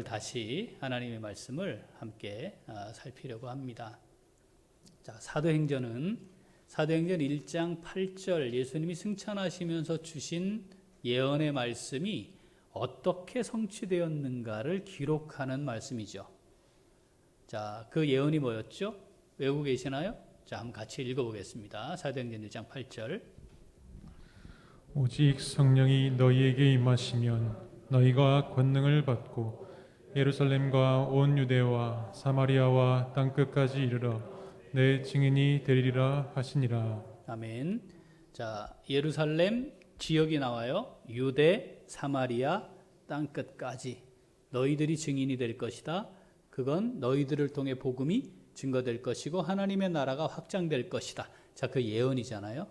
다시 하나님의 말씀을 함께 살피려고 합니다. 자, 사도행전 1장 8절 예수님이 승천하시면서 주신 예언의 말씀이 어떻게 성취되었는가를 기록하는 말씀이죠. 자, 그 예언이 뭐였죠? 외우고 계시나요? 자, 한번 같이 읽어보겠습니다. 사도행전 1장 8절. 오직 성령이 너희에게 임하시면 너희가 권능을 받고 예루살렘과 온 유대와 사마리아와 땅끝까지 이르러 내 증인이 되리라 하시니라. 아멘. 자, 예루살렘 지역이 나와요. 유대, 사마리아, 땅끝까지 너희들이 증인이 될 것이다. 그건 너희들을 통해 복음이 증거될 것이고 하나님의 나라가 확장될 것이다. 자, 그 예언이잖아요.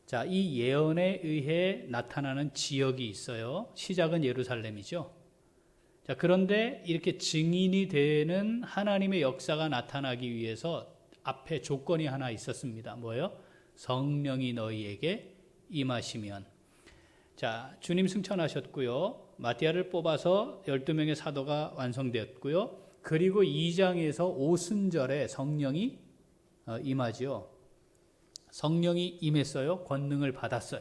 자, 이 예언에 의해 나타나는 지역이 있어요. 시작은 예루살렘이죠. 자, 그런데 이렇게 증인이 되는 하나님의 역사가 나타나기 위해서 앞에 조건이 하나 있었습니다. 뭐예요? 성령이 너희에게 임하시면. 자, 주님 승천하셨고요. 마티아를 뽑아서 12명의 사도가 완성되었고요. 그리고 2장에서 오순절에 성령이 임하지요. 성령이 임했어요. 권능을 받았어요.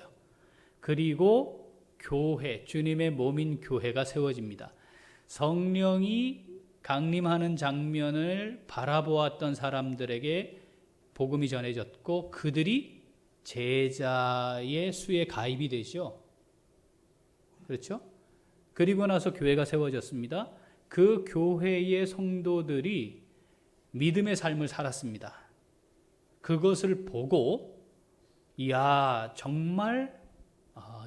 그리고 교회, 주님의 몸인 교회가 세워집니다. 성령이 강림하는 장면을 바라보았던 사람들에게 복음이 전해졌고 그들이 제자의 수에 가입이 되죠. 그렇죠? 그리고 나서 교회가 세워졌습니다. 그 교회의 성도들이 믿음의 삶을 살았습니다. 그것을 보고 이야 정말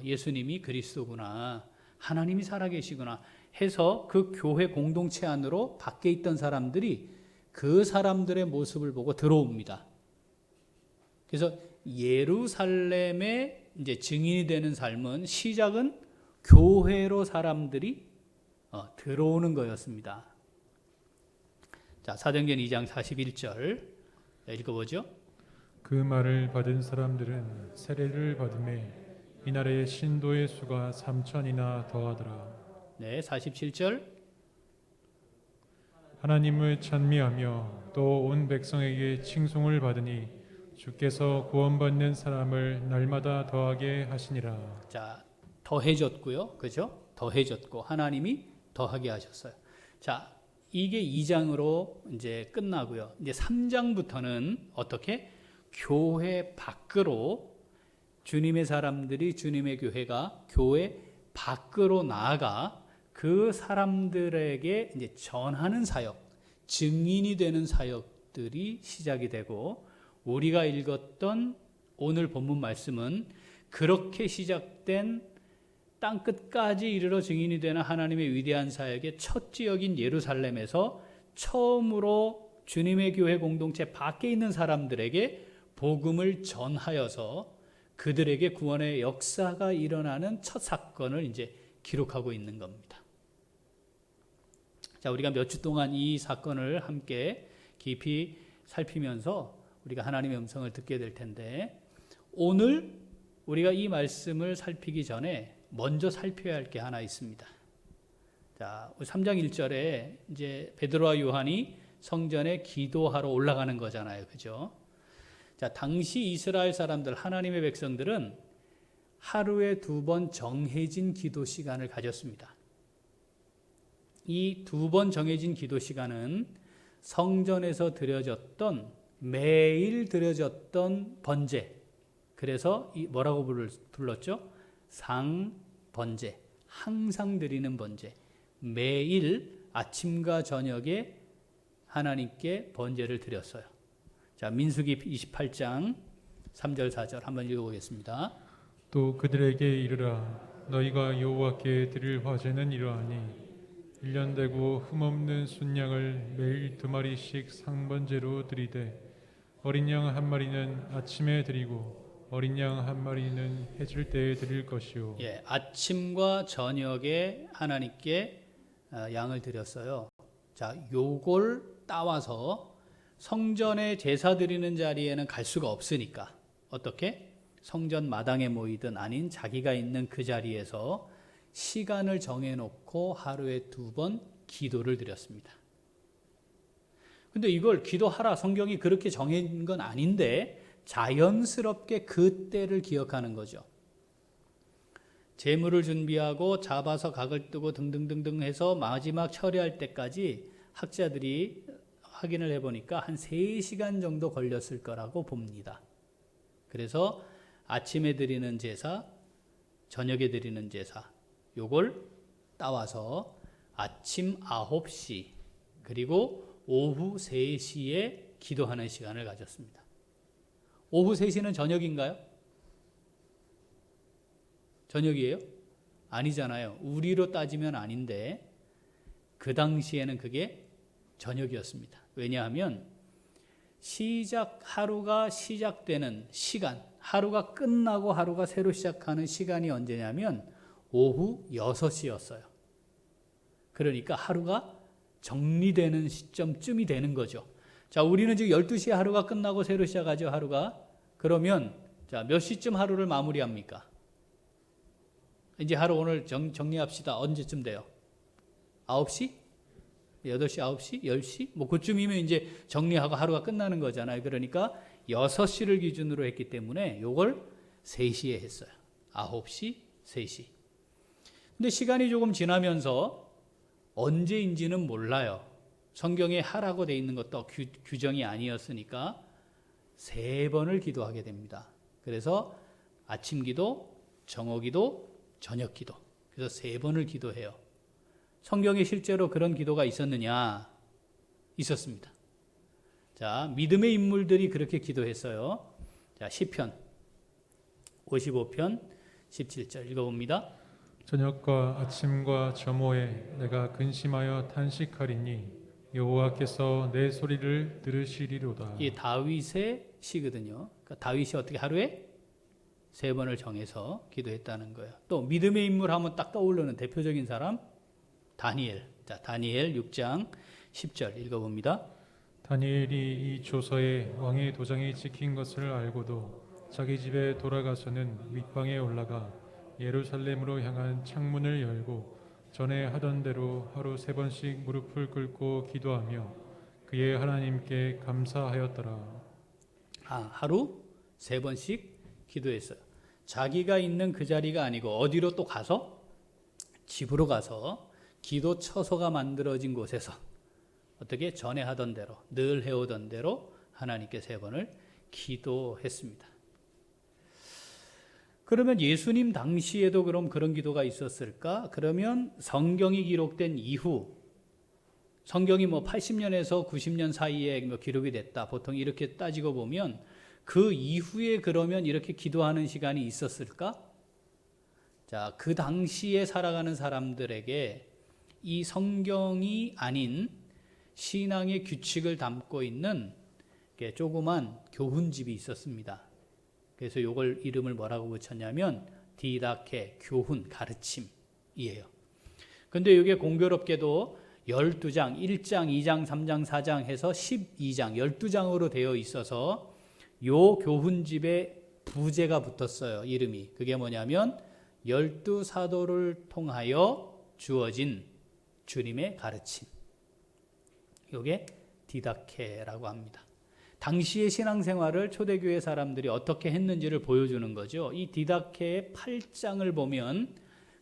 예수님이 그리스도구나, 하나님이 살아계시구나 해서 그 교회 공동체 안으로 밖에 있던 사람들이 그 사람들의 모습을 보고 들어옵니다. 그래서 예루살렘의 이제 증인이 되는 삶은 시작은 교회로 사람들이 들어오는 거였습니다. 자, 사도행전 2장 41절 읽어보죠. 그 말을 받은 사람들은 세례를 받음에 이날의 신도의 수가 3천이나 더하더라. 네, 47절. 하나님을 찬미하며 또 온 백성에게 칭송을 받으니 주께서 구원받는 사람을 날마다 더하게 하시니라. 자, 더해졌고요. 그죠? 더해졌고 하나님이 더하게 하셨어요. 자, 이게 2장으로 이제 끝나고요. 이제 3장부터는 어떻게? 교회 밖으로 주님의 사람들이, 주님의 교회가 교회 밖으로 나아가 그 사람들에게 이제 전하는 사역, 증인이 되는 사역들이 시작이 되고, 우리가 읽었던 오늘 본문 말씀은 그렇게 시작된 땅끝까지 이르러 증인이 되는 하나님의 위대한 사역의 첫 지역인 예루살렘에서 처음으로 주님의 교회 공동체 밖에 있는 사람들에게 복음을 전하여서 그들에게 구원의 역사가 일어나는 첫 사건을 이제 기록하고 있는 겁니다. 자, 우리가 몇 주 동안 이 사건을 함께 깊이 살피면서 우리가 하나님의 음성을 듣게 될 텐데, 오늘 우리가 이 말씀을 살피기 전에 먼저 살펴야 할 게 하나 있습니다. 자, 3장 1절에 이제 베드로와 요한이 성전에 기도하러 올라가는 거잖아요. 그죠? 자, 당시 이스라엘 사람들, 하나님의 백성들은 하루에 2번 정해진 기도 시간을 가졌습니다. 이 2번 정해진 기도 시간은 성전에서 매일 드려졌던 번제, 그래서 뭐라고 불렀죠? 상번제, 항상 드리는 번제. 매일 아침과 저녁에 하나님께 번제를 드렸어요. 자, 민수기 28장 3절 4절 한번 읽어보겠습니다. 또 그들에게 이르라. 너희가 여호와께 드릴 화제는 이러하니 1년 되고 흠없는 순양을 매일 2마리씩 상번제로 드리되 어린 양 1마리는 아침에 드리고 어린 양 1마리는 해질 때에 드릴 것이요. 예, 아침과 저녁에 하나님께 양을 드렸어요. 자, 요걸 따와서 성전에 제사 드리는 자리에는 갈 수가 없으니까 어떻게? 성전 마당에 모이든 아닌 자기가 있는 그 자리에서 시간을 정해놓고 하루에 2번 기도를 드렸습니다. 근데 이걸 기도하라 성경이 그렇게 정해진 건 아닌데 자연스럽게 그때를 기억하는 거죠. 제물을 준비하고 잡아서 각을 뜨고 등등등등 해서 마지막 처리할 때까지 학자들이 확인을 해보니까 한 3시간 정도 걸렸을 거라고 봅니다. 그래서 아침에 드리는 제사, 저녁에 드리는 제사 요걸 따와서 아침 9시 그리고 오후 3시에 기도하는 시간을 가졌습니다. 오후 3시는 저녁인가요? 저녁이에요? 아니잖아요. 우리로 따지면 아닌데 그 당시에는 그게 저녁이었습니다. 왜냐하면 하루가 시작되는 시간, 하루가 끝나고 하루가 새로 시작하는 시간이 언제냐면 오후 6시였어요. 그러니까 하루가 정리되는 시점쯤이 되는 거죠. 자, 우리는 지금 12시에 하루가 끝나고 새로 시작하죠, 하루가. 그러면 자, 몇 시쯤 하루를 마무리합니까? 이제 하루 오늘 정리합시다. 언제쯤 돼요? 9시? 8시, 9시, 10시? 뭐 그쯤이면 이제 정리하고 하루가 끝나는 거잖아요. 그러니까 6시를 기준으로 했기 때문에 요걸 3시에 했어요. 9시, 3시. 근데 시간이 조금 지나면서 언제인지는 몰라요. 성경에 하라고 돼 있는 것도 규정이 아니었으니까 3번을 기도하게 됩니다. 그래서 아침 기도, 정오 기도, 저녁 기도. 그래서 3번을 기도해요. 성경에 실제로 그런 기도가 있었느냐? 있었습니다. 자, 믿음의 인물들이 그렇게 기도했어요. 자, 시편 55편 17절 읽어봅니다. 저녁과 아침과 저모에 내가 근심하여 탄식하리니 여호와께서 내 소리를 들으시리로다. 이게 다윗의 시거든요. 그러니까 다윗이 어떻게 하루에 3번을 정해서 기도했다는 거예요. 또 믿음의 인물 하면 딱 떠오르는 대표적인 사람 다니엘. 자, 다니엘 6장 10절 읽어봅니다. 다니엘이 이 조서에 왕의 도장이 찍힌 것을 알고도 자기 집에 돌아가서는 윗방에 올라가 예루살렘으로 향한 창문을 열고 전에 하던 대로 하루 3번씩 무릎을 꿇고 기도하며 그의 하나님께 감사하였더라. 하루 3번씩 기도했어요. 자기가 있는 그 자리가 아니고 어디로 또 가서 집으로 가서 기도 처소가 만들어진 곳에서 어떻게 전에 하던 대로 늘 해오던 대로 하나님께 3번을 기도했습니다. 그러면 예수님 당시에도 그럼 그런 기도가 있었을까? 그러면 성경이 기록된 이후 성경이 뭐 80년에서 90년 사이에 뭐 기록이 됐다. 보통 이렇게 따지고 보면 그 이후에 그러면 이렇게 기도하는 시간이 있었을까? 자, 그 당시에 살아가는 사람들에게 이 성경이 아닌 신앙의 규칙을 담고 있는 조그만 교훈집이 있었습니다. 그래서 이걸 이름을 뭐라고 붙였냐면 디다케, 교훈, 가르침이에요. 근데 이게 공교롭게도 12장, 1장, 2장, 3장, 4장 해서 12장, 12장으로 되어 있어서 요 교훈집에 부제가 붙었어요. 이름이. 그게 뭐냐면 12사도를 통하여 주어진 주님의 가르침. 이게 디다케라고 합니다. 당시의 신앙생활을 초대교회 사람들이 어떻게 했는지를 보여주는 거죠. 이 디다케의 8장을 보면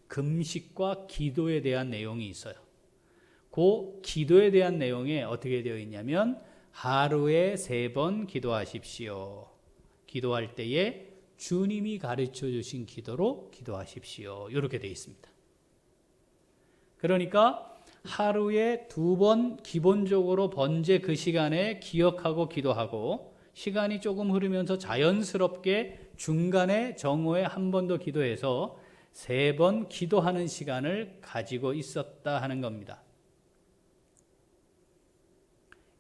금식과 기도에 대한 내용이 있어요. 그 기도에 대한 내용에 어떻게 되어 있냐면 하루에 3번 기도하십시오. 기도할 때에 주님이 가르쳐 주신 기도로 기도하십시오. 이렇게 되어 있습니다. 그러니까 하루에 2번 기본적으로 번제 그 시간에 기억하고 기도하고 시간이 조금 흐르면서 자연스럽게 중간에 정오에 한 번 더 기도해서 3번 기도하는 시간을 가지고 있었다 하는 겁니다.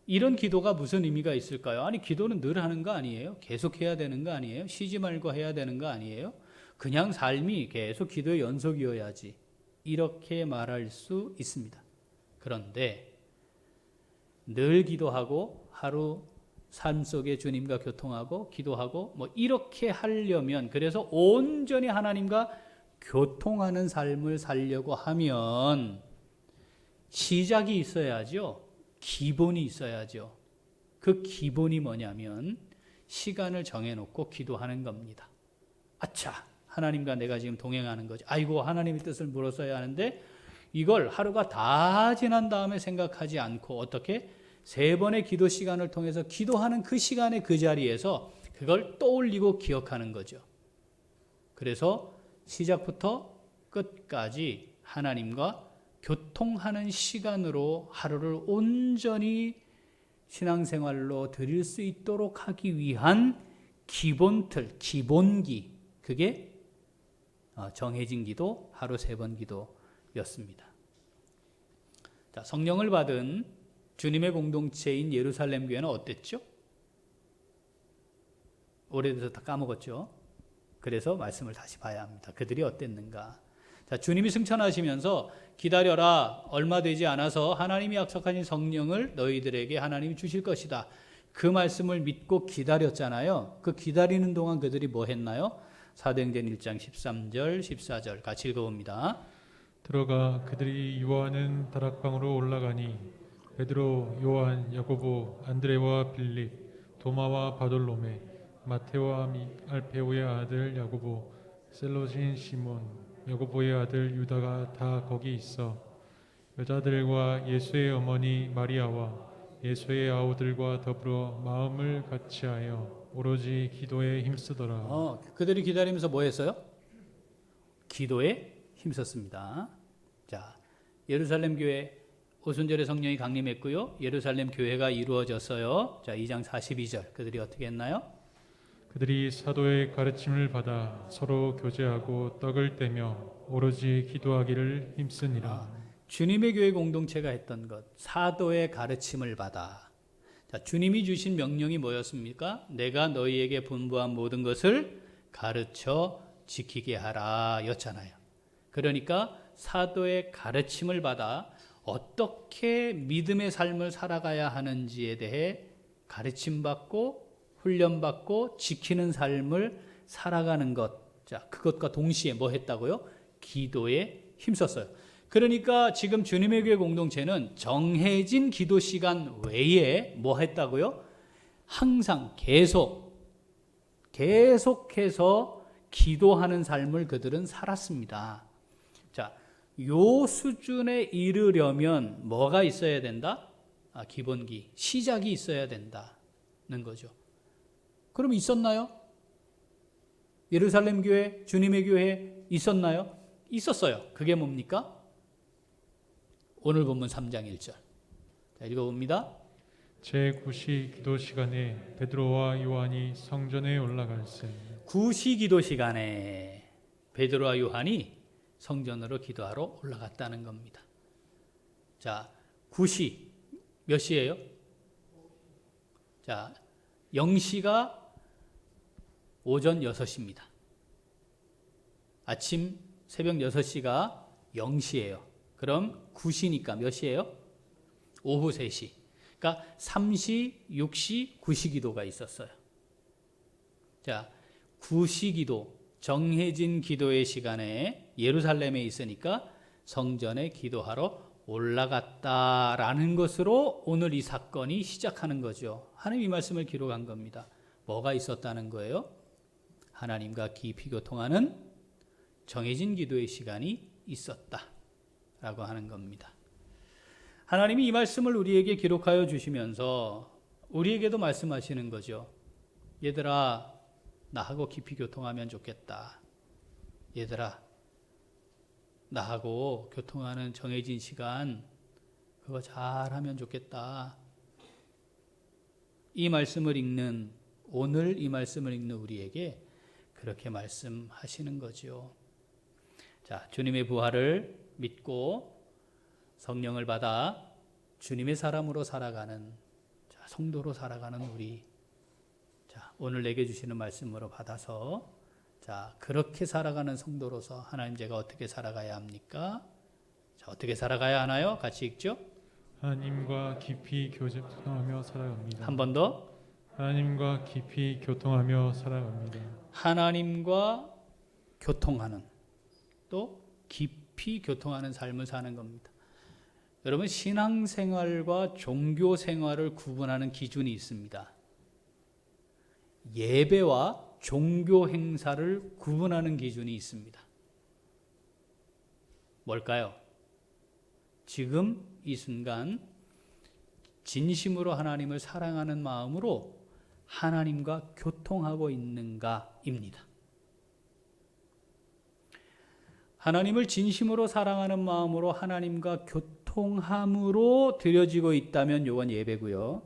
이런 기도가 무슨 의미가 있을까요? 아니 기도는 늘 하는 거 아니에요? 계속 해야 되는 거 아니에요? 쉬지 말고 해야 되는 거 아니에요? 그냥 삶이 계속 기도의 연속이어야지. 이렇게 말할 수 있습니다. 그런데 늘 기도하고 하루 삶 속에 주님과 교통하고 기도하고 뭐 이렇게 하려면 그래서 온전히 하나님과 교통하는 삶을 살려고 하면 시작이 있어야죠. 기본이 있어야죠. 그 기본이 뭐냐면 시간을 정해놓고 기도하는 겁니다. 아차, 하나님과 내가 지금 동행하는 거지. 아이고, 하나님의 뜻을 물었어야 하는데 이걸 하루가 다 지난 다음에 생각하지 않고 어떻게 3번의 기도 시간을 통해서 기도하는 그 시간에 그 자리에서 그걸 떠올리고 기억하는 거죠. 그래서 시작부터 끝까지 하나님과 교통하는 시간으로 하루를 온전히 신앙생활로 드릴 수 있도록 하기 위한 기본 틀, 기본기, 그게 정해진 기도, 하루 3번 기도였습니다. 자, 성령을 받은 주님의 공동체인 예루살렘 교회는 어땠죠? 오래돼서 다 까먹었죠? 그래서 말씀을 다시 봐야 합니다. 그들이 어땠는가? 자, 주님이 승천하시면서 기다려라, 얼마 되지 않아서 하나님이 약속하신 성령을 너희들에게 하나님이 주실 것이다. 그 말씀을 믿고 기다렸잖아요. 그 기다리는 동안 그들이 뭐 했나요? 사도행전 1장 13절, 14절 같이 읽어봅니다. 들어가 그들이 유하는 다락방으로 올라가니 베드로, 요한, 야고보, 안드레와 빌립, 도마와 바돌로메, 마테와 알페오의 아들 야고보, 셀로신 시몬, 야고보의 아들 유다가 다 거기 있어 여자들과 예수의 어머니 마리아와 예수의 아우들과 더불어 마음을 같이하여 오로지 기도에 힘쓰더라. 그들이 기다리면서 뭐 했어요? 기도에 힘썼습니다. 자, 예루살렘 교회 오순절에 성령이 강림했고요. 예루살렘 교회가 이루어졌어요. 자, 2장 42절. 그들이 어떻게 했나요? 그들이 사도의 가르침을 받아 서로 교제하고 떡을 떼며 오로지 기도하기를 힘쓰니라. 주님의 교회 공동체가 했던 것, 사도의 가르침을 받아. 자, 주님이 주신 명령이 뭐였습니까? 내가 너희에게 분부한 모든 것을 가르쳐 지키게 하라 였잖아요. 그러니까 사도의 가르침을 받아 어떻게 믿음의 삶을 살아가야 하는지에 대해 가르침받고 훈련받고 지키는 삶을 살아가는 것. 자, 그것과 동시에 뭐 했다고요? 기도에 힘썼어요. 그러니까 지금 주님의 교회 공동체는 정해진 기도 시간 외에 뭐 했다고요? 항상 계속해서 기도하는 삶을 그들은 살았습니다. 자, 요 수준에 이르려면 뭐가 있어야 된다? 기본기, 시작이 있어야 된다는 거죠. 그럼 있었나요? 예루살렘 교회, 주님의 교회 있었나요? 있었어요. 그게 뭡니까? 오늘 본문 3장 1절. 자, 읽어봅니다. 제9시 기도 시간에 베드로와 요한이 성전에 올라갈세. 구시 기도 시간에 베드로와 요한이 성전으로 기도하러 올라갔다는 겁니다. 자, 9시 몇 시예요? 자, 0시가 오전 6시입니다. 아침 새벽 6시가 0시예요. 그럼 9시니까 몇 시예요? 오후 3시. 그러니까 3시, 6시, 9시 기도가 있었어요. 자, 9시 기도, 정해진 기도의 시간에 예루살렘에 있으니까 성전에 기도하러 올라갔다라는 것으로 오늘 이 사건이 시작하는 거죠. 하나님 이 말씀을 기록한 겁니다. 뭐가 있었다는 거예요? 하나님과 깊이 교통하는 정해진 기도의 시간이 있었다라고 하는 겁니다. 하나님이 이 말씀을 우리에게 기록하여 주시면서 우리에게도 말씀하시는 거죠. 얘들아, 나하고 깊이 교통하면 좋겠다. 얘들아, 나하고 교통하는 정해진 시간 그거 잘하면 좋겠다. 이 말씀을 읽는 오늘 이 말씀을 읽는 우리에게 그렇게 말씀하시는 거죠. 자, 주님의 부활을 믿고 성령을 받아 주님의 사람으로 살아가는 자, 성도로 살아가는 우리. 자, 오늘 내게 주시는 말씀으로 받아서 자, 그렇게 살아가는 성도로서 하나님 제가 어떻게 살아가야 합니까? 자, 어떻게 살아가야 하나요? 같이 읽죠. 하나님과 깊이 교통하며 살아갑니다. 한 번 더. 하나님과 깊이 교통하며 살아갑니다. 하나님과 교통하는 또 깊이 교통하는 삶을 사는 겁니다. 여러분, 신앙생활과 종교생활을 구분하는 기준이 있습니다. 예배와 종교 행사를 구분하는 기준이 있습니다. 뭘까요? 지금 이 순간 진심으로 하나님을 사랑하는 마음으로 하나님과 교통하고 있는가입니다. 하나님을 진심으로 사랑하는 마음으로 하나님과 교통함으로 드려지고 있다면 이건 예배고요.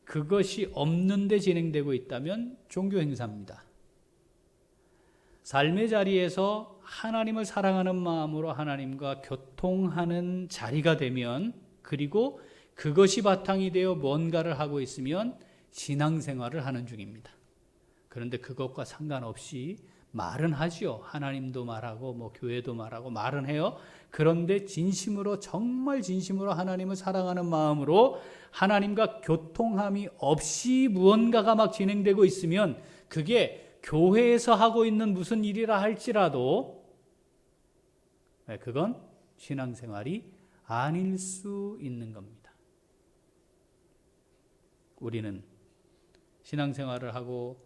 그것이 없는데 진행되고 있다면 종교 행사입니다. 삶의 자리에서 하나님을 사랑하는 마음으로 하나님과 교통하는 자리가 되면, 그리고 그것이 바탕이 되어 뭔가를 하고 있으면 신앙생활을 하는 중입니다. 그런데 그것과 상관없이 말은 하죠. 하나님도 말하고 교회도 말하고 말은 해요. 그런데 진심으로, 정말 진심으로 하나님을 사랑하는 마음으로 하나님과 교통함이 없이 무언가가 막 진행되고 있으면, 그게 교회에서 하고 있는 무슨 일이라 할지라도 그건 신앙생활이 아닐 수 있는 겁니다. 우리는 신앙생활을 하고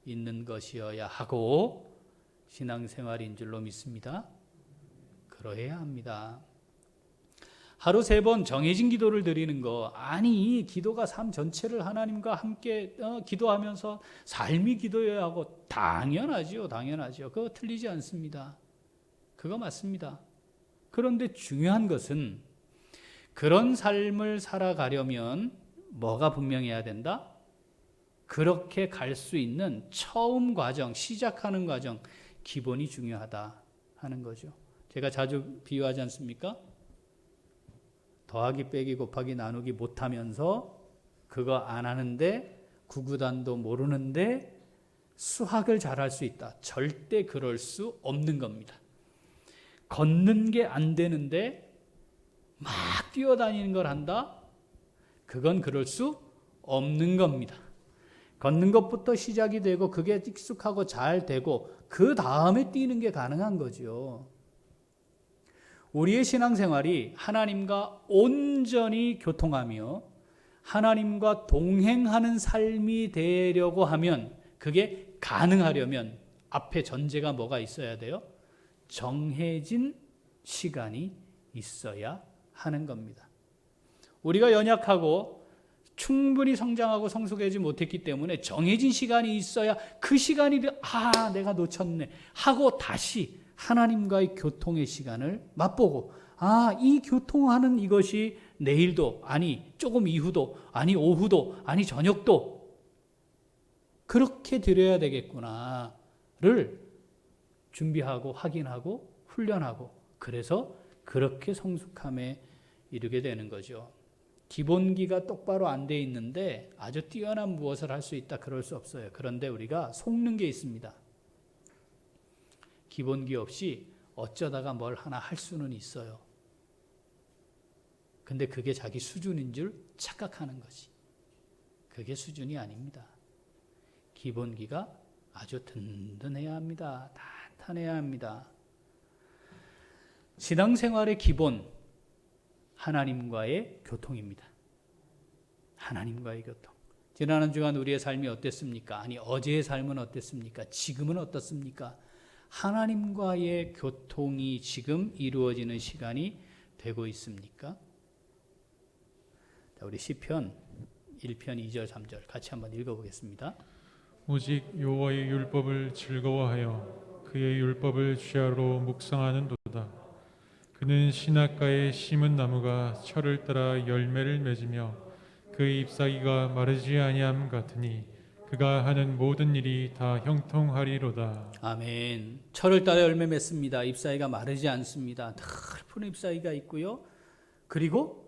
있는 것이어야 하고 신앙생활인 줄로 믿습니다. 그러해야 합니다. 하루 3번 정해진 기도를 드리는 거, 아니 기도가 삶 전체를 하나님과 함께 기도하면서 삶이 기도여야 하고, 당연하지요. 그거 틀리지 않습니다. 그거 맞습니다. 그런데 중요한 것은 그런 삶을 살아가려면 뭐가 분명해야 된다? 그렇게 갈 수 있는 처음 과정, 시작하는 과정, 기본이 중요하다 하는 거죠. 제가 자주 비유하지 않습니까? 더하기 빼기 곱하기 나누기 못하면서, 그거 안 하는데, 구구단도 모르는데 수학을 잘할 수 있다. 절대 그럴 수 없는 겁니다. 걷는 게 안 되는데 막 뛰어다니는 걸 한다? 그건 그럴 수 없는 겁니다. 걷는 것부터 시작이 되고 그게 익숙하고 잘 되고 그 다음에 뛰는 게 가능한 거죠. 우리의 신앙생활이 하나님과 온전히 교통하며 하나님과 동행하는 삶이 되려고 하면, 그게 가능하려면 앞에 전제가 뭐가 있어야 돼요? 정해진 시간이 있어야 하는 겁니다. 우리가 연약하고 충분히 성장하고 성숙하지 못했기 때문에 정해진 시간이 있어야, 그 시간이 내가 놓쳤네 하고 다시 하나님과의 교통의 시간을 맛보고, 이 교통하는 이것이 내일도, 아니 조금 이후도, 아니 오후도, 아니 저녁도 그렇게 드려야 되겠구나를 준비하고 확인하고 훈련하고, 그래서 그렇게 성숙함에 이르게 되는 거죠. 기본기가 똑바로 안 돼 있는데 아주 뛰어난 무엇을 할 수 있다, 그럴 수 없어요. 그런데 우리가 속는 게 있습니다. 기본기 없이 어쩌다가 뭘 하나 할 수는 있어요. 근데 그게 자기 수준인 줄 착각하는 거지. 그게 수준이 아닙니다. 기본기가 아주 든든해야 합니다. 탄탄해야 합니다. 신앙생활의 기본, 하나님과의 교통입니다. 하나님과의 교통. 지난 한 주간 우리의 삶이 어땠습니까? 아니 어제의 삶은 어땠습니까? 지금은 어떻습니까? 하나님과의 교통이 지금 이루어지는 시간이 되고 있습니까? 자, 우리 시편 1편 2절 3절 같이 한번 읽어보겠습니다. 오직 여호와의 율법을 즐거워하여 그의 율법을 주야로 묵상하는도다. 그는 시냇가에 심은 나무가 철을 따라 열매를 맺으며 그의 잎사귀가 마르지 아니함 같으니 그가 하는 모든 일이 다 형통하리로다. 아멘. 철을 따라 열매 맺습니다. 잎사귀가 마르지 않습니다. 푸른 잎사귀가 있고요. 그리고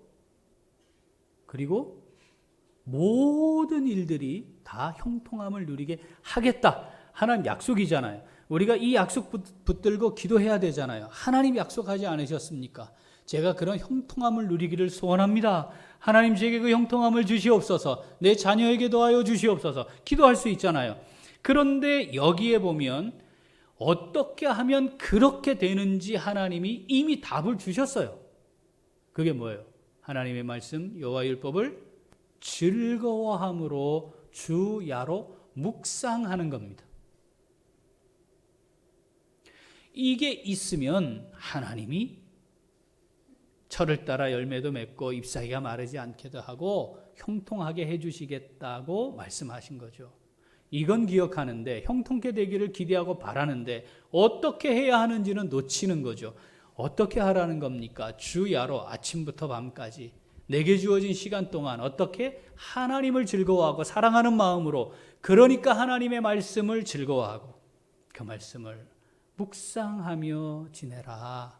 모든 일들이 다 형통함을 누리게 하겠다. 하나님 약속이잖아요. 우리가 이 약속 붙들고 기도해야 되잖아요. 하나님 약속하지 않으셨습니까? 제가 그런 형통함을 누리기를 소원합니다. 하나님 제게 그 형통함을 주시옵소서. 내 자녀에게 도하여 주시옵소서. 기도할 수 있잖아요. 그런데 여기에 보면 어떻게 하면 그렇게 되는지 하나님이 이미 답을 주셨어요. 그게 뭐예요? 하나님의 말씀 여호와 율법을 즐거워함으로 주야로 묵상하는 겁니다. 이게 있으면 하나님이 철을 따라 열매도 맺고 잎사귀가 마르지 않게도 하고 형통하게 해주시겠다고 말씀하신 거죠. 이건 기억하는데 형통케 되기를 기대하고 바라는데 어떻게 해야 하는지는 놓치는 거죠. 어떻게 하라는 겁니까? 주야로 아침부터 밤까지 내게 주어진 시간 동안 어떻게 하나님을 즐거워하고 사랑하는 마음으로, 그러니까 하나님의 말씀을 즐거워하고 그 말씀을 묵상하며 지내라.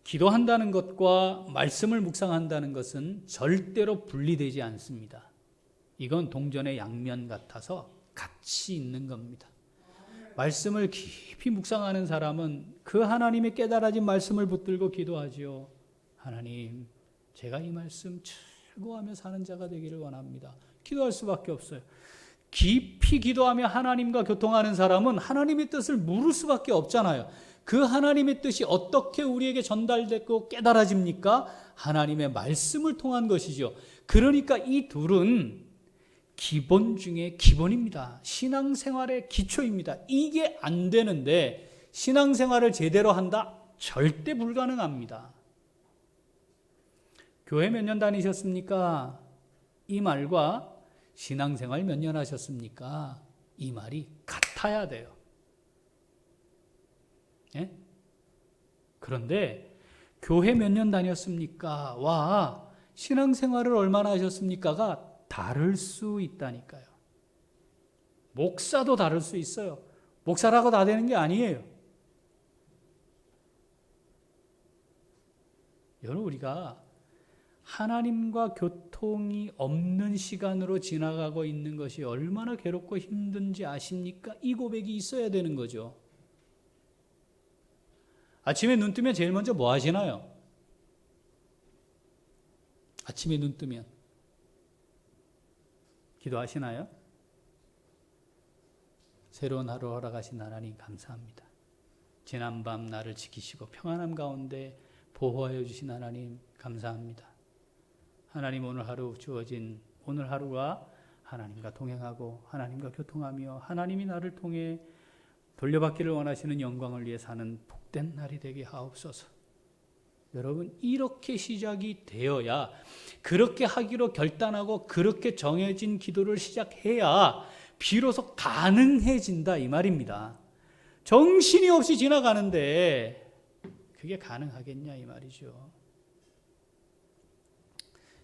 기도한다는 것과 말씀을 묵상한다는 것은 절대로 분리되지 않습니다. 이건 동전의 양면 같아서 같이 있는 겁니다. 말씀을 깊이 묵상하는 사람은 그 하나님의 깨달아진 말씀을 붙들고 기도하지요. 하나님, 제가 이 말씀 즐거워하며 사는 자가 되기를 원합니다. 기도할 수밖에 없어요. 깊이 기도하며 하나님과 교통하는 사람은 하나님의 뜻을 물을 수밖에 없잖아요. 그 하나님의 뜻이 어떻게 우리에게 전달되고 깨달아집니까? 하나님의 말씀을 통한 것이죠. 그러니까 이 둘은 기본 중에 기본입니다. 신앙생활의 기초입니다. 이게 안 되는데 신앙생활을 제대로 한다? 절대 불가능합니다. 교회 몇 년 다니셨습니까? 이 말과 신앙생활 몇 년 하셨습니까? 이 말이 같아야 돼요. 예? 그런데 교회 몇 년 다녔습니까? 와, 신앙생활을 얼마나 하셨습니까가 다를 수 있다니까요. 목사도 다를 수 있어요. 목사라고 다 되는 게 아니에요. 여러분, 우리가 하나님과 교통이 없는 시간으로 지나가고 있는 것이 얼마나 괴롭고 힘든지 아십니까? 이 고백이 있어야 되는 거죠. 아침에 눈 뜨면 제일 먼저 뭐 하시나요? 아침에 눈 뜨면 기도하시나요? 새로운 하루 허락하신 하나님 감사합니다. 지난밤 나를 지키시고 평안함 가운데 보호하여 주신 하나님 감사합니다. 하나님, 오늘 하루 주어진 오늘 하루가 하나님과 동행하고 하나님과 교통하며 하나님이 나를 통해 돌려받기를 원하시는 영광을 위해 사는 복된 날이 되게 하옵소서. 여러분, 이렇게 시작이 되어야, 그렇게 하기로 결단하고 그렇게 정해진 기도를 시작해야 비로소 가능해진다 이 말입니다. 정신이 없이 지나가는데 그게 가능하겠냐 이 말이죠.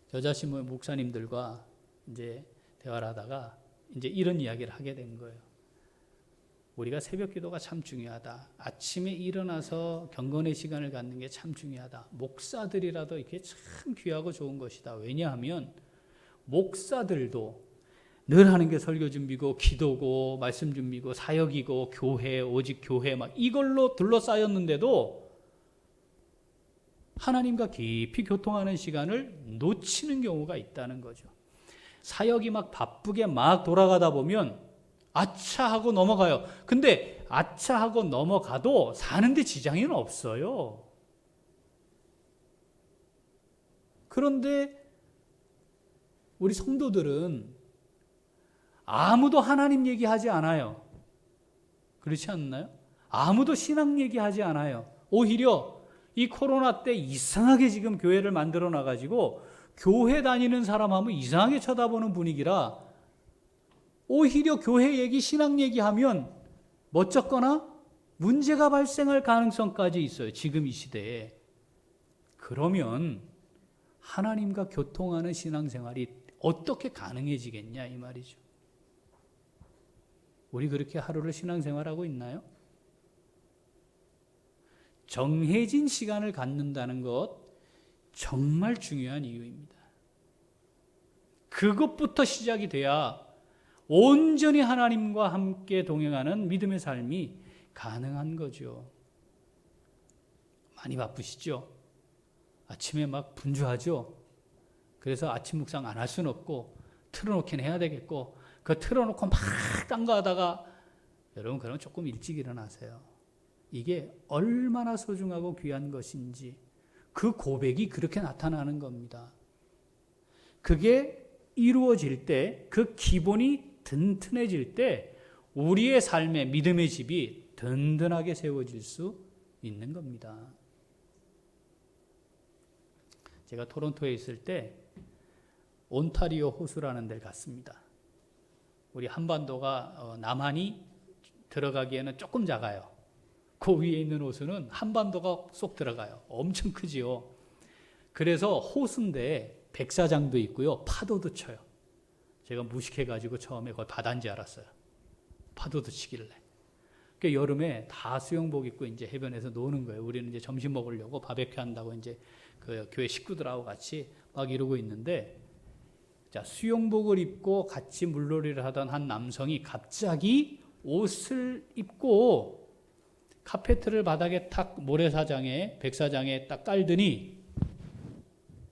저 자신 목사님들과 이제 대화를 하다가 이제 이런 이야기를 하게 된 거예요. 우리가 새벽 기도가 참 중요하다. 아침에 일어나서 경건의 시간을 갖는 게 참 중요하다. 목사들이라도 이게 참 귀하고 좋은 것이다. 왜냐하면 목사들도 늘 하는 게 설교 준비고 기도고 말씀 준비고 사역이고 교회, 오직 교회 막 이걸로 둘러싸였는데도 하나님과 깊이 교통하는 시간을 놓치는 경우가 있다는 거죠. 사역이 막 바쁘게 막 돌아가다 보면 아차 하고 넘어가요. 근데 아차 하고 넘어가도 사는데 지장은 없어요. 그런데 우리 성도들은 아무도 하나님 얘기하지 않아요. 그렇지 않나요? 아무도 신앙 얘기하지 않아요. 오히려 이 코로나 때 이상하게 지금 교회를 만들어 놔가지고 교회 다니는 사람 하면 이상하게 쳐다보는 분위기라 오히려 교회 얘기, 신앙 얘기하면 멋쩍거나 문제가 발생할 가능성까지 있어요. 지금 이 시대에. 그러면 하나님과 교통하는 신앙생활이 어떻게 가능해지겠냐 이 말이죠. 우리 그렇게 하루를 신앙생활하고 있나요? 정해진 시간을 갖는다는 것 정말 중요한 이유입니다. 그것부터 시작이 돼야 온전히 하나님과 함께 동행하는 믿음의 삶이 가능한 거죠. 많이 바쁘시죠? 아침에 막 분주하죠? 그래서 아침 묵상 안 할 수는 없고 틀어놓긴 해야 되겠고 그 틀어놓고 막 딴 거 하다가 여러분 그럼 조금 일찍 일어나세요. 이게 얼마나 소중하고 귀한 것인지 그 고백이 그렇게 나타나는 겁니다. 그게 이루어질 때, 그 기본이 든든해질 때 우리의 삶의 믿음의 집이 든든하게 세워질 수 있는 겁니다. 제가 토론토에 있을 때 온타리오 호수라는 데를 갔습니다. 우리 한반도가 남한이 들어가기에는 조금 작아요. 그 위에 있는 호수는 한반도가 쏙 들어가요. 엄청 크지요. 그래서 호수인데 백사장도 있고요. 파도도 쳐요. 제가 무식해가지고 처음에 거의 바다인지 알았어요. 파도도 치길래. 그러니까 여름에 다 수영복 입고 이제 해변에서 노는 거예요. 우리는 이제 점심 먹으려고 바베큐 한다고 이제 그 교회 식구들하고 같이 막 이러고 있는데, 자, 수영복을 입고 같이 물놀이를 하던 한 남성이 갑자기 옷을 입고 카페트를 바닥에 탁 모래사장에 백사장에 딱 깔더니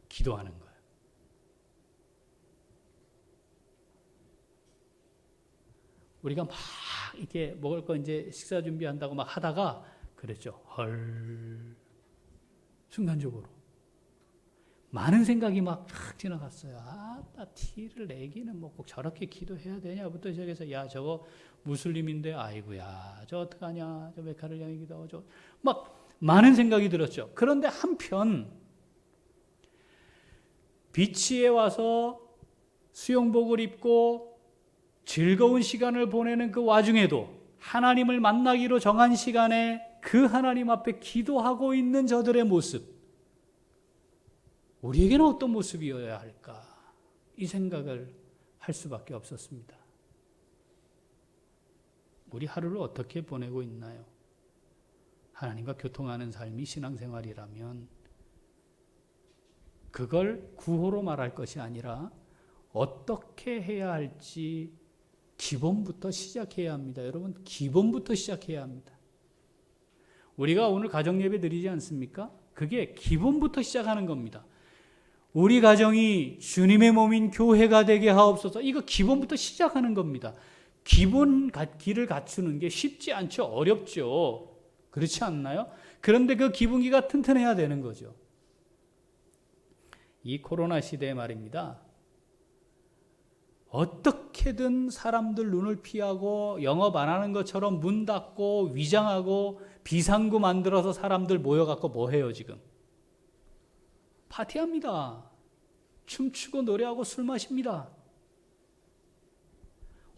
기도하는 거예요. 우리가 막 이렇게 먹을 거 이제 식사 준비한다고 막 하다가 그랬죠. 헐. 순간적으로 많은 생각이 막 지나갔어요. 나 티를 내기는 뭐 꼭 저렇게 기도해야 되냐부터 시작해서, 야, 저거 무슬림인데, 아이고야, 저 어떡하냐, 저 메카를 향해 기도하고, 저 막 많은 생각이 들었죠. 그런데 한편 비치에 와서 수영복을 입고 즐거운 시간을 보내는 그 와중에도 하나님을 만나기로 정한 시간에 그 하나님 앞에 기도하고 있는 저들의 모습, 우리에게는 어떤 모습이어야 할까? 이 생각을 할 수밖에 없었습니다. 우리 하루를 어떻게 보내고 있나요? 하나님과 교통하는 삶이 신앙생활이라면 그걸 구호로 말할 것이 아니라 어떻게 해야 할지 기본부터 시작해야 합니다. 여러분, 기본부터 시작해야 합니다. 우리가 오늘 가정예배 드리지 않습니까? 그게 기본부터 시작하는 겁니다. 우리 가정이 주님의 몸인 교회가 되게 하옵소서. 이거 기본부터 시작하는 겁니다. 기본 길을 갖추는 게 쉽지 않죠. 어렵죠. 그렇지 않나요? 그런데 그 기본기가 튼튼해야 되는 거죠. 이 코로나 시대에 말입니다. 어떻게든 사람들 눈을 피하고 영업 안 하는 것처럼 문 닫고 위장하고 비상구 만들어서 사람들 모여갖고 뭐 해요 지금? 파티합니다. 춤추고 노래하고 술 마십니다.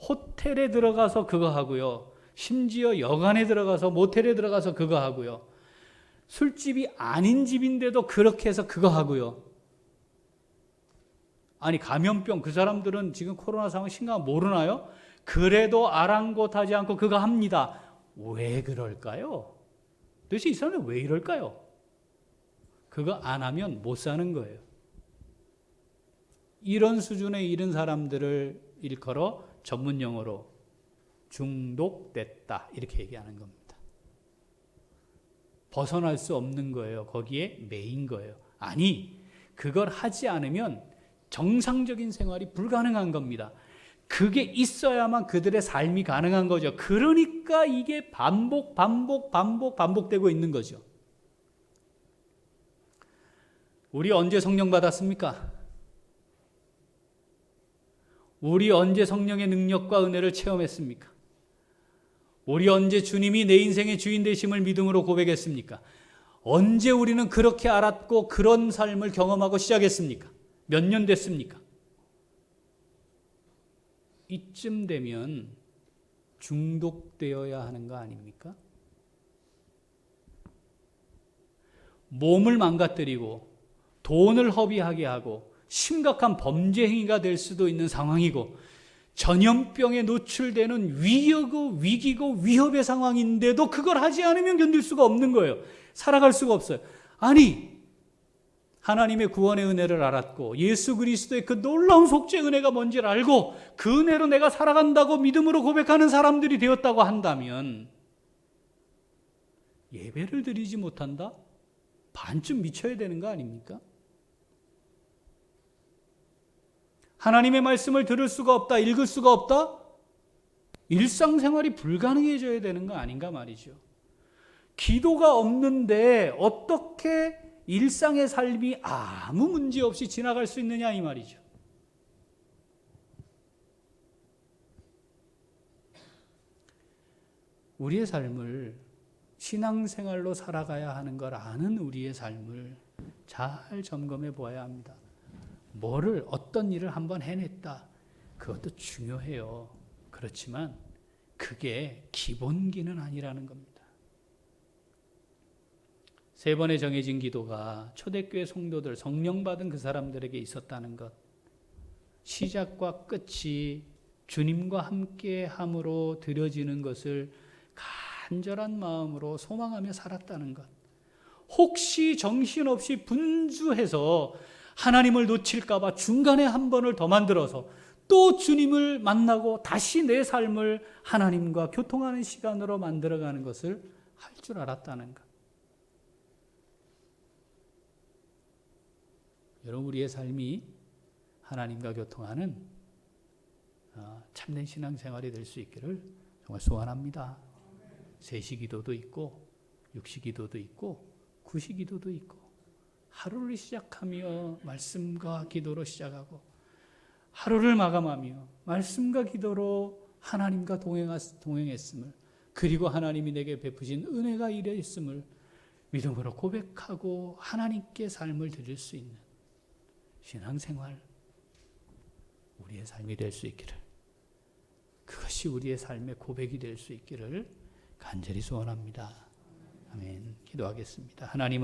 호텔에 들어가서 그거 하고요. 심지어 여관에 들어가서 모텔에 들어가서 그거 하고요. 술집이 아닌 집인데도 그렇게 해서 그거 하고요. 아니, 감염병, 그 사람들은 지금 코로나 상황 심각한 거 모르나요? 그래도 아랑곳하지 않고 그거 합니다. 왜 그럴까요? 도대체 이 사람은 왜 이럴까요? 그거 안 하면 못 사는 거예요. 이런 수준에 이른 사람들을 일컬어 전문 용어로 중독됐다 이렇게 얘기하는 겁니다. 벗어날 수 없는 거예요. 거기에 매인 거예요. 아니, 그걸 하지 않으면 정상적인 생활이 불가능한 겁니다. 그게 있어야만 그들의 삶이 가능한 거죠. 그러니까 이게 반복되고 있는 거죠. 우리 언제 성령 받았습니까? 우리 언제 성령의 능력과 은혜를 체험했습니까? 우리 언제 주님이 내 인생의 주인 되심을 믿음으로 고백했습니까? 언제 우리는 그렇게 알았고 그런 삶을 경험하고 시작했습니까? 몇 년 됐습니까? 이쯤 되면 중독되어야 하는 거 아닙니까? 몸을 망가뜨리고 돈을 허비하게 하고 심각한 범죄 행위가 될 수도 있는 상황이고 전염병에 노출되는 위기고 위협의 상황인데도 그걸 하지 않으면 견딜 수가 없는 거예요. 살아갈 수가 없어요. 아니, 하나님의 구원의 은혜를 알았고 예수 그리스도의 그 놀라운 속죄 은혜가 뭔지를 알고 그 은혜로 내가 살아간다고 믿음으로 고백하는 사람들이 되었다고 한다면 예배를 드리지 못한다? 반쯤 미쳐야 되는 거 아닙니까? 하나님의 말씀을 들을 수가 없다, 읽을 수가 없다? 일상생활이 불가능해져야 되는 거 아닌가 말이죠. 기도가 없는데 어떻게 일상의 삶이 아무 문제 없이 지나갈 수 있느냐 이 말이죠. 우리의 삶을 신앙생활로 살아가야 하는 걸 아는 우리의 삶을 잘 점검해 보아야 합니다. 어떤 일을 한번 해냈다. 그것도 중요해요. 그렇지만 그게 기본기는 아니라는 겁니다. 3번의 정해진 기도가 초대교회 성도들, 성령 받은 그 사람들에게 있었다는 것. 시작과 끝이 주님과 함께 함으로 드려지는 것을 간절한 마음으로 소망하며 살았다는 것. 혹시 정신없이 분주해서 하나님을 놓칠까 봐 중간에 한 번을 더 만들어서 또 주님을 만나고 다시 내 삶을 하나님과 교통하는 시간으로 만들어가는 것을 할 줄 알았다는 것. 여러분, 우리의 삶이 하나님과 교통하는 참된 신앙생활이 될 수 있기를 정말 소원합니다. 3시 기도도 있고 6시 기도도 있고 9시 기도도 있고 하루를 시작하며 말씀과 기도로 시작하고 하루를 마감하며 말씀과 기도로 하나님과 동행했음을, 그리고 하나님이 내게 베푸신 은혜가 이랬음을 믿음으로 고백하고 하나님께 삶을 드릴 수 있는 신앙생활, 우리의 삶이 될 수 있기를, 그것이 우리의 삶의 고백이 될 수 있기를 간절히 소원합니다. 아멘. 기도하겠습니다. 하나님